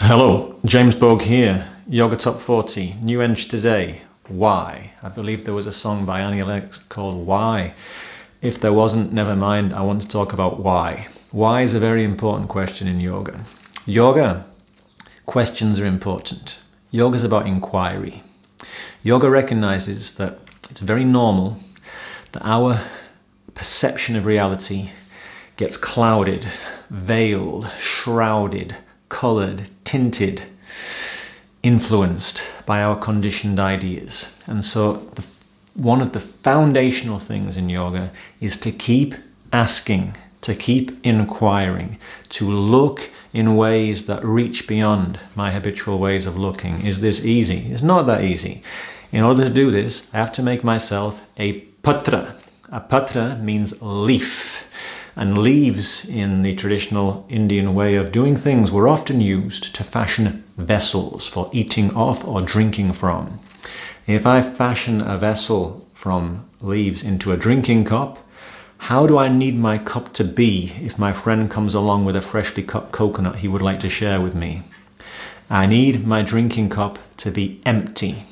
Hello, James Bogue here, Yoga Top 40, new entry today, Why? I believe there was a song by Annie Lennox called Why. If there wasn't, never mind, I want to talk about why. Why is a very important question in yoga. Yoga, questions are important. Yoga is about inquiry. Yoga recognizes that it's very normal that our perception of reality gets clouded, veiled, shrouded, colored, tinted, influenced by our conditioned ideas. And so one of the foundational things in yoga is to keep asking, to keep inquiring, to look in ways that reach beyond my habitual ways of looking. Is this easy? It's not that easy. In order to do this, I have to make myself a patra. A patra means leaf. And leaves in the traditional Indian way of doing things were often used to fashion vessels for eating off or drinking from. If I fashion a vessel from leaves into a drinking cup, how do I need my cup to be if my friend comes along with a freshly cut coconut he would like to share with me? I need my drinking cup to be empty.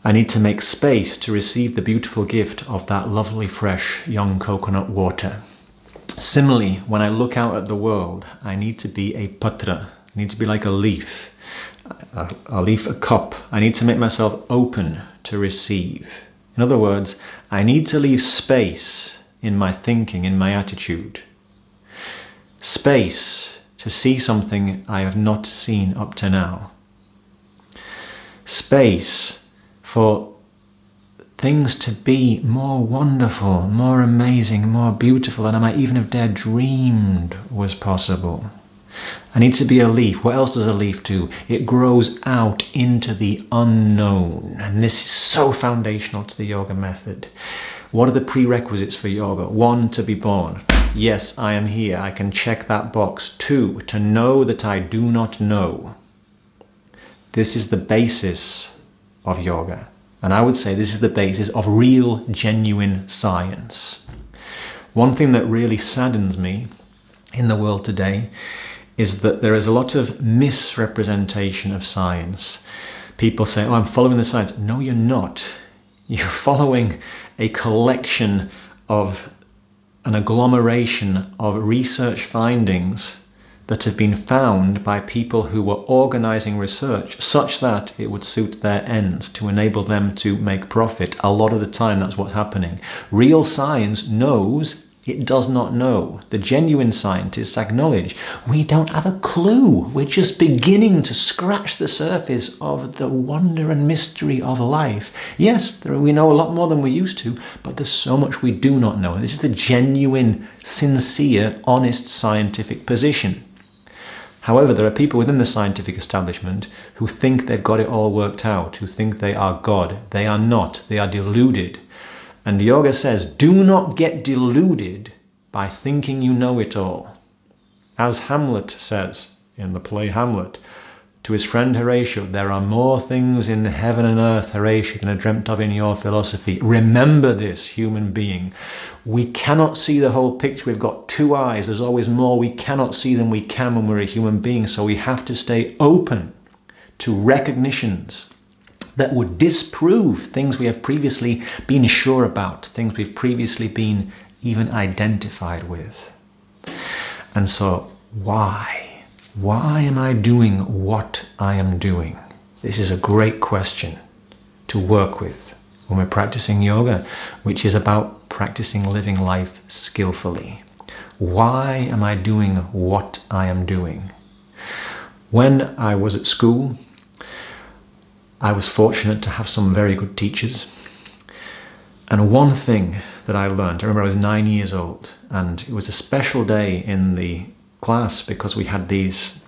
I need to make space to receive the beautiful gift of that lovely, fresh, young coconut water. Similarly, when I look out at the world, I need to be a patra. I need to be like a leaf, a cup. I need to make myself open to receive. In other words, I need to leave space in my thinking, in my attitude. Space to see something I have not seen up to now. Space for things to be more wonderful, more amazing, more beautiful than I might even have dared dreamed was possible. I need to be a leaf. What else does a leaf do? It grows out into the unknown. And this is so foundational to the yoga method. What are the prerequisites for yoga? 1, to be born. Yes, I am here. I can check that box. 2, to know that I do not know. This is the basis of yoga. And I would say this is the basis of real, genuine science. One thing that really saddens me in the world today is that there is a lot of misrepresentation of science. People say, oh, I'm following the science. No, you're not. You're following a collection of an agglomeration of research findings that have been found by people who were organizing research such that it would suit their ends to enable them to make profit. A lot of the time that's what's happening. Real science knows it does not know. The genuine scientists acknowledge we don't have a clue. We're just beginning to scratch the surface of the wonder and mystery of life. Yes, we know a lot more than we used to, but there's so much we do not know. And this is the genuine, sincere, honest scientific position. However, there are people within the scientific establishment who think they've got it all worked out, who think they are God. They are not. They are deluded. And yoga says, do not get deluded by thinking you know it all. As Hamlet says in the play Hamlet, to his friend Horatio, there are more things in heaven and earth, Horatio, than are dreamt of in your philosophy. Remember this, human being. We cannot see the whole picture. We've got 2 eyes. There's always more we cannot see than we can when we're a human being. So we have to stay open to recognitions that would disprove things we have previously been sure about, things we've previously been even identified with. And so, why? Why am I doing what I am doing? This is a great question to work with when we're practicing yoga, which is about practicing living life skillfully. Why am I doing what I am doing? When I was at school, I was fortunate to have some very good teachers. And one thing that I learned, I remember I was 9 years old, and it was a special day in the class because we had this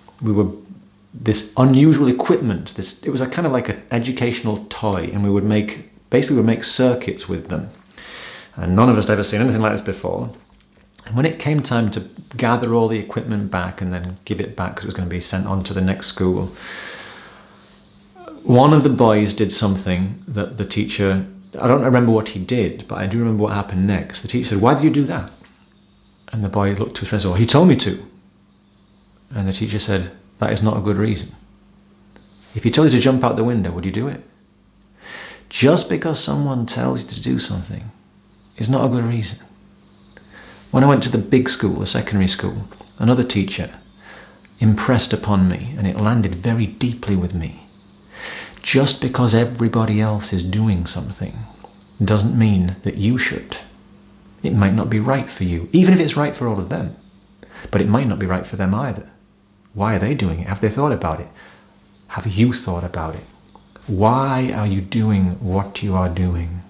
unusual equipment. It was a kind of like an educational toy, and we would make circuits with them. And none of us had ever seen anything like this before. And when it came time to gather all the equipment back and then give it back because it was going to be sent on to the next school, one of the boys did something that the teacher, I don't remember what he did, but I do remember what happened next. The teacher said, "Why did you do that?" And the boy looked to his friend and said, "Well, he told me to." And the teacher said, that is not a good reason. If he told you to jump out the window, would you do it? Just because someone tells you to do something is not a good reason. When I went to the big school, the secondary school, another teacher impressed upon me, and it landed very deeply with me. Just because everybody else is doing something doesn't mean that you should. It might not be right for you, even if it's right for all of them. But it might not be right for them either. Why are they doing it? Have they thought about it? Have you thought about it? Why are you doing what you are doing?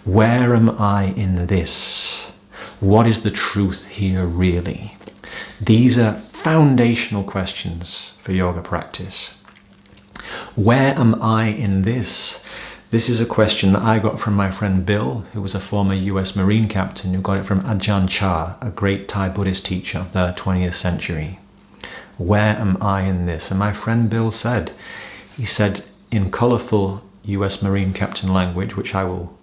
Where am I in this? What is the truth here really? These are foundational questions for yoga practice. Where am I in this? This is a question that I got from my friend Bill, who was a former US Marine captain, who got it from Ajahn Chah, a great Thai Buddhist teacher of the 20th century. Where am I in this? And my friend Bill said, he said in colourful US Marine captain language, which I will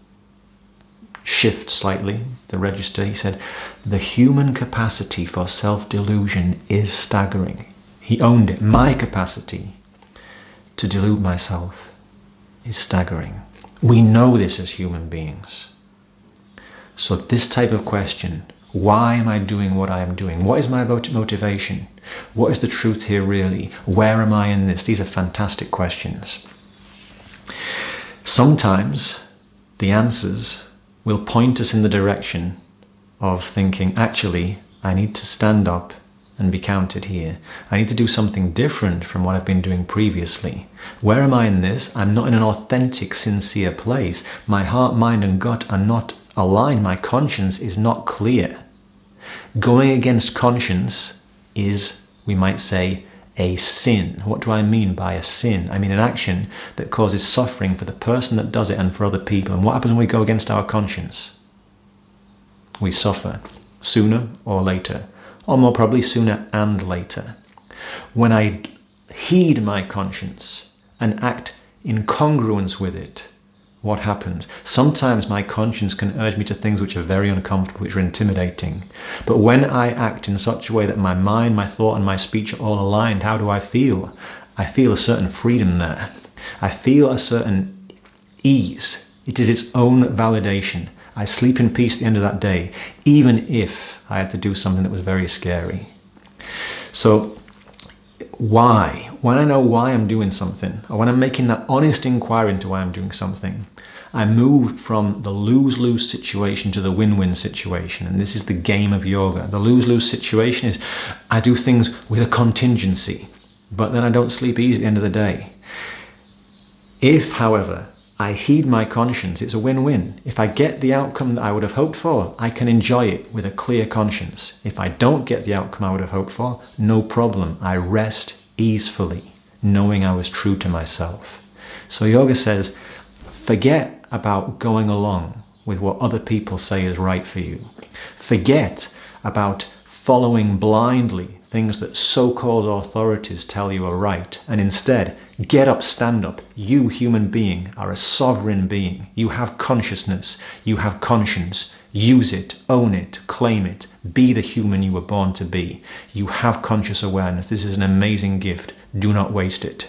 shift slightly, the register, he said, the human capacity for self-delusion is staggering. He owned it. My capacity to delude myself is staggering. We know this as human beings. So this type of question, why am I doing what I am doing? What is my motivation? What is the truth here really? Where am I in this? These are fantastic questions. Sometimes the answers will point us in the direction of thinking, actually, I need to stand up and be counted here. I need to do something different from what I've been doing previously. Where am I in this? I'm not in an authentic, sincere place. My heart, mind, and gut are not aligned. My conscience is not clear. Going against conscience is, we might say, a sin. What do I mean by a sin? I mean an action that causes suffering for the person that does it and for other people. And what happens when we go against our conscience? We suffer sooner or later, or more probably sooner and later. When I heed my conscience and act in congruence with it, what happens? Sometimes my conscience can urge me to things which are very uncomfortable, which are intimidating. But when I act in such a way that my mind, my thought, and my speech are all aligned, how do I feel? I feel a certain freedom there. I feel a certain ease. It is its own validation. I sleep in peace at the end of that day, even if I had to do something that was very scary. So, why? When I know why I'm doing something, or when I'm making that honest inquiry into why I'm doing something, I move from the lose-lose situation to the win-win situation. And this is the game of yoga. The lose-lose situation is I do things with a contingency, but then I don't sleep easy at the end of the day. If, however, I heed my conscience, it's a win-win. If I get the outcome that I would have hoped for, I can enjoy it with a clear conscience. If I don't get the outcome I would have hoped for, no problem. I rest easefully, knowing I was true to myself. So yoga says, forget about going along with what other people say is right for you. Forget about following blindly things that so-called authorities tell you are right, and instead, get up, stand up. You, human being, are a sovereign being. You have consciousness, you have conscience. Use it, own it, claim it. Be the human you were born to be. You have conscious awareness. This is an amazing gift. Do not waste it.